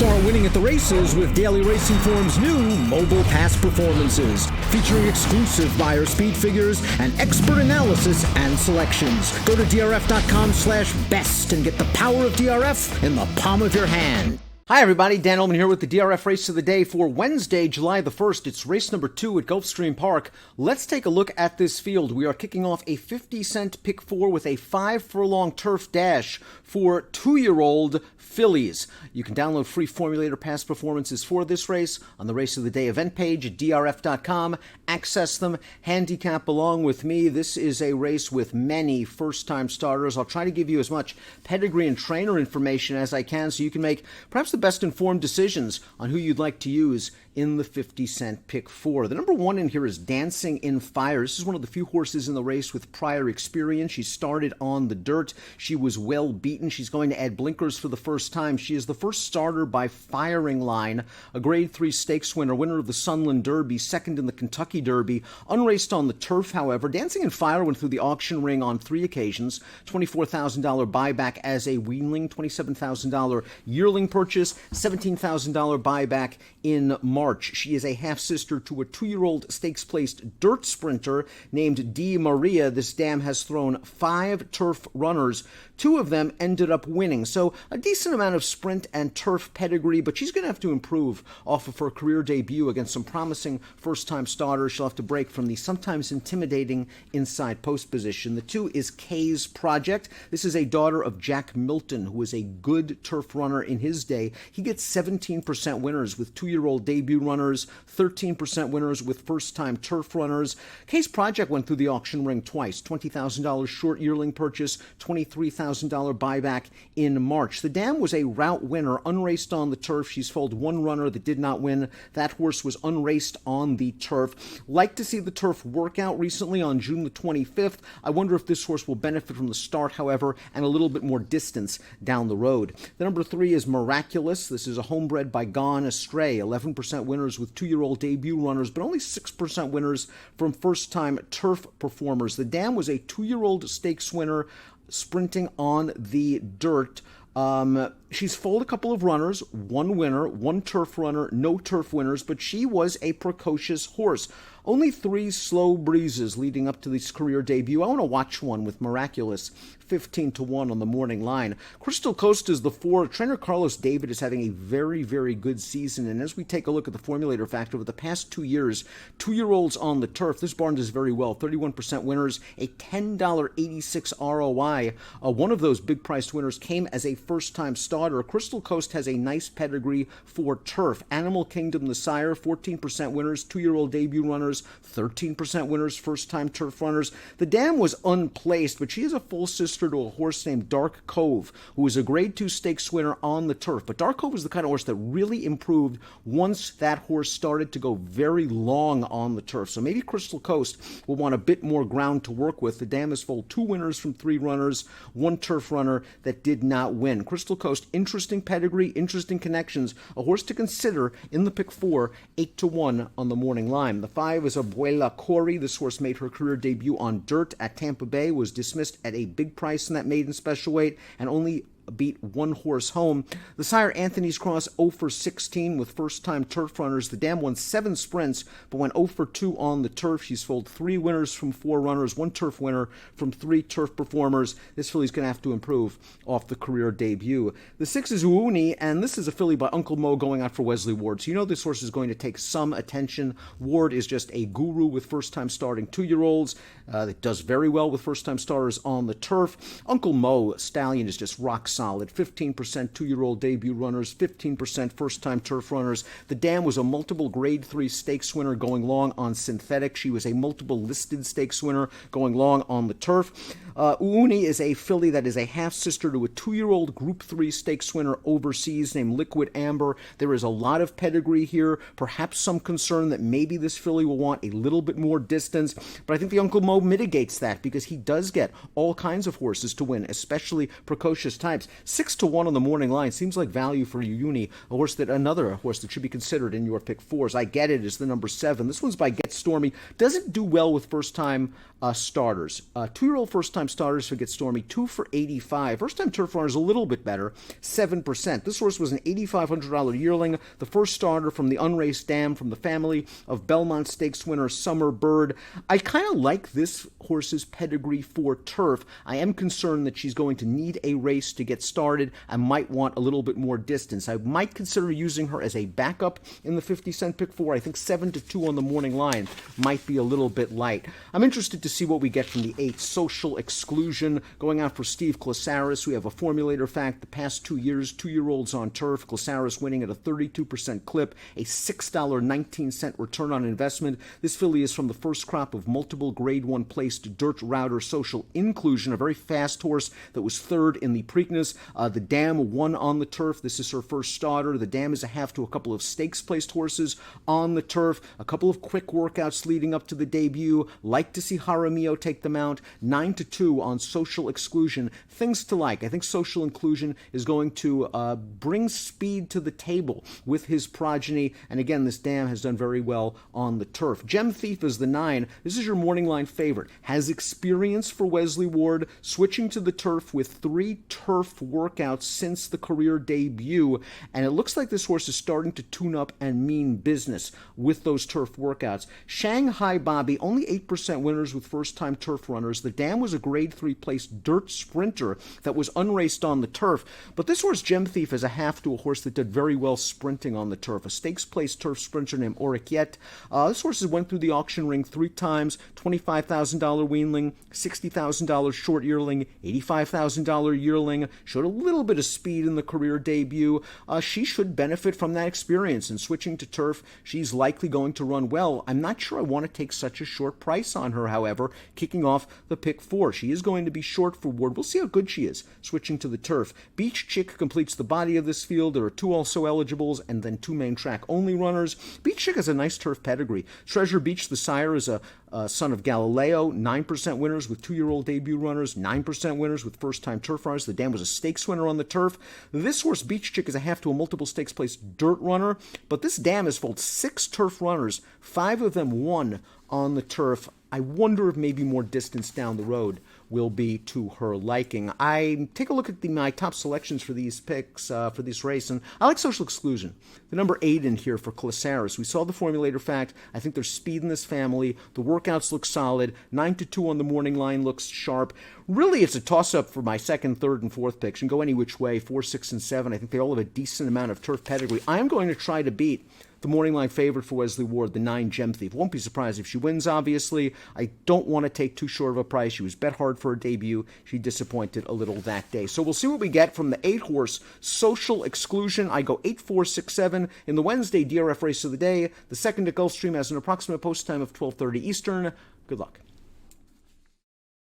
Start winning at the races with Daily Racing Form's new mobile pass performances, featuring exclusive buyer speed figures and expert analysis and selections. Go to DRF.com/best and get the power of DRF in the palm of your hand. Hi everybody, Dan Illman here with the DRF Race of the Day for Wednesday, July the 1st. It's race number 2 at Gulfstream Park. Let's take a look at this field. We are kicking off a 50-cent pick 4 with a 5-furlong turf dash for 2-year-old fillies. You can download free formulator pass performances for this race on the Race of the Day event page at DRF.com. Access them, handicap along with me. This is a race with many first-time starters. I'll try to give you as much pedigree and trainer information as I can so you can make perhaps the best informed decisions on who you'd like to use in the 50-cent pick 4. The number 1 in here is Dancing in Fire. This is one of the few horses in the race with prior experience. She started on the dirt. She was well beaten. She's going to add blinkers for the first time. She is the first starter by firing line, a Grade 3 stakes winner, winner of the Sunland Derby, second in the Kentucky Derby. Unraced on the turf, however. Dancing in Fire went through the auction ring on 3 occasions. $24,000 buyback as a weanling, $27,000 yearling purchase, $17,000 buyback in March. She is a half-sister to a 2-year-old stakes-placed dirt sprinter named Di Maria. This dam has thrown 5 turf runners. 2 of them ended up winning. So a decent amount of sprint and turf pedigree, but she's going to have to improve off of her career debut against some promising first-time starters. She'll have to break from the sometimes intimidating inside post position. The 2 is Kay's Project. This is a daughter of Jack Milton, who was a good turf runner in his day. He gets 17% winners with 2-year-old debut runners, 13% winners with first-time turf runners. Kay's Project went through the auction ring twice. $20,000 short yearling purchase, $23,000 buyback in March. The dam was a route winner, unraced on the turf. She's foaled 1 runner that did not win. That horse was unraced on the turf. Like to see the turf workout recently on June the 25th. I wonder if this horse will benefit from the start, however, and a little bit more distance down the road. The number 3 is Miraculous. This is a homebred by Gone Astray. 11% winners with 2-year-old debut runners, but only 6% winners from first-time turf performers. The dam was a 2-year-old stakes winner sprinting on the dirt. She's foaled a couple of runners, 1 winner, 1 turf runner, no turf winners, but she was a precocious horse. Only 3 slow breezes leading up to this career debut. I want to watch one with Miraculous, 15-1 on the morning line. Crystal Coast is the 4. Trainer Carlos David is having a very, very good season, and as we take a look at the formulator factor over the past 2 years, 2-year-olds on the turf, this barn does very well. 31% winners, a $10.86 ROI. One of those big-priced winners came as a first-time starter. Crystal Coast has a nice pedigree for turf. Animal Kingdom, the sire, 14% winners, 2-year-old debut runners, 13% winners, first-time turf runners. The dam was unplaced, but she is a full sister to a horse named Dark Cove, who was a Grade 2 stakes winner on the turf. But Dark Cove was the kind of horse that really improved once that horse started to go very long on the turf. So maybe Crystal Coast will want a bit more ground to work with. The dam has foaled 2 winners from 3 runners, 1 turf runner that did not win. Crystal Coast, interesting pedigree, interesting connections. A horse to consider in the pick 4, 8-1 on the morning line. The 5 is Abuela Corey. This horse made her career debut on dirt at Tampa Bay, was dismissed at a big price in that maiden special weight, and only beat 1 horse home. The sire Anthony's Cross 0-for-16 with first-time turf runners. The dam won 7 sprints, but went 0-for-2 on the turf. She's foaled 3 winners from 4 runners, 1 turf winner from 3 turf performers. This filly's going to have to improve off the career debut. The 6 is Uuni, and this is a filly by Uncle Mo going out for Wesley Ward. So you know this horse is going to take some attention. Ward is just a guru with first-time starting 2-year-olds. That does very well with first-time starters on the turf. Uncle Mo Stallion is just rock solid. 15% 2-year-old debut runners, 15% first-time turf runners. The dam was a multiple Grade 3 stakes winner going long on synthetic. She was a multiple listed stakes winner going long on the turf. Uuni is a filly that is a half-sister to a 2-year-old Group 3 stakes winner overseas named Liquid Amber. There is a lot of pedigree here, perhaps some concern that maybe this filly will want a little bit more distance, but I think the Uncle Mo mitigates that because he does get all kinds of horses to win, especially precocious types. times. 6-1 on the morning line seems like value for Uni, another horse that should be considered in your pick fours. I Get It is the number 7. This one's by Get Stormy. Doesn't do well with first-time starters. 2-year-old first-time starters for Get Stormy, 2 for 85. First-time turf runners a little bit better, 7%. This horse was an $8,500 yearling, the first starter from the unraced dam from the family of Belmont Stakes winner Summer Bird. I kind of like this horse's pedigree for turf. I am concerned that she's going to need a race to get started. I might want a little bit more distance. I might consider using her as a backup in the 50-cent pick four. I think 7-2 on the morning line might be a little bit light. I'm interested to see what we get from the 8th, Social Exclusion, going out for Steve Klosaris. We have a formulator fact. The past 2 years, 2-year-olds on turf. Klosaris winning at a 32% clip, a $6.19 return on investment. This filly is from the first crop of multiple Grade 1 placed dirt router Social Inclusion, a very fast horse that was third in the Preakness. The Dam won on the turf. This is her first starter. The Dam is a half to a couple of stakes-placed horses on the turf. A couple of quick workouts leading up to the debut. Like to see Jaramillo take the mount. 9-2 on Social Exclusion. Things to like. I think Social Inclusion is going to bring speed to the table with his progeny. And again, this Dam has done very well on the turf. Gem Thief is the 9. This is your morning line favorite. Has experience for Wesley Ward, switching to the turf with 3 turf workouts since the career debut. And it looks like this horse is starting to tune up and mean business with those turf workouts. Shanghai Bobby, only 8% winners with first-time turf runners. The Dam was a Grade 3 placed dirt sprinter that was unraced on the turf. But this horse, Gem Thief, is a half to a horse that did very well sprinting on the turf. A stakes-placed turf sprinter named Orikiet. This horse went through the auction ring 3 times. $25,000 weanling, $60,000 short yearling, $85,000 yearling. Showed a little bit of speed in the career debut. She should benefit from that experience. And switching to turf, she's likely going to run well. I'm not sure I want to take such a short price on her, however, kicking off the pick 4. She is going to be short for Ward. We'll see how good she is switching to the turf. Beach Chick completes the body of this field. There are 2 also eligibles and then 2 main track only runners. Beach Chick has a nice turf pedigree. Treasure Beach, the sire, is a son of Galileo. 9% winners with 2-year-old debut runners. 9% winners with first-time turf runners. The Dam was a stakes winner on the turf. This horse, Beach Chick, is a half to a multiple stakes placed dirt runner. But this Dam has foaled 6 turf runners. 5 of them won on the turf. I wonder if maybe more distance down the road will be to her liking. I take a look at my top selections for these picks, for this race, and I like Social Exclusion. The number 8 in here for Klosaris. We saw the formulator fact. I think there's speed in this family. The workouts look solid. 9-2 on the morning line looks sharp. Really, it's a toss-up for my 2nd, 3rd, and 4th picks. And go any which way, 4, 6, and 7. I think they all have a decent amount of turf pedigree. I'm going to try to beat the morning line favorite for Wesley Ward, the 9 Gem Thief. Won't be surprised if she wins, obviously. I don't want to take too short of a price. She was bet hard for her debut. She disappointed a little that day. So we'll see what we get from the 8-horse Social Exclusion. I go 8, 4, 6, 7 in the Wednesday DRF race of the day. The second at Gulfstream has an approximate post time of 12:30 Eastern. Good luck.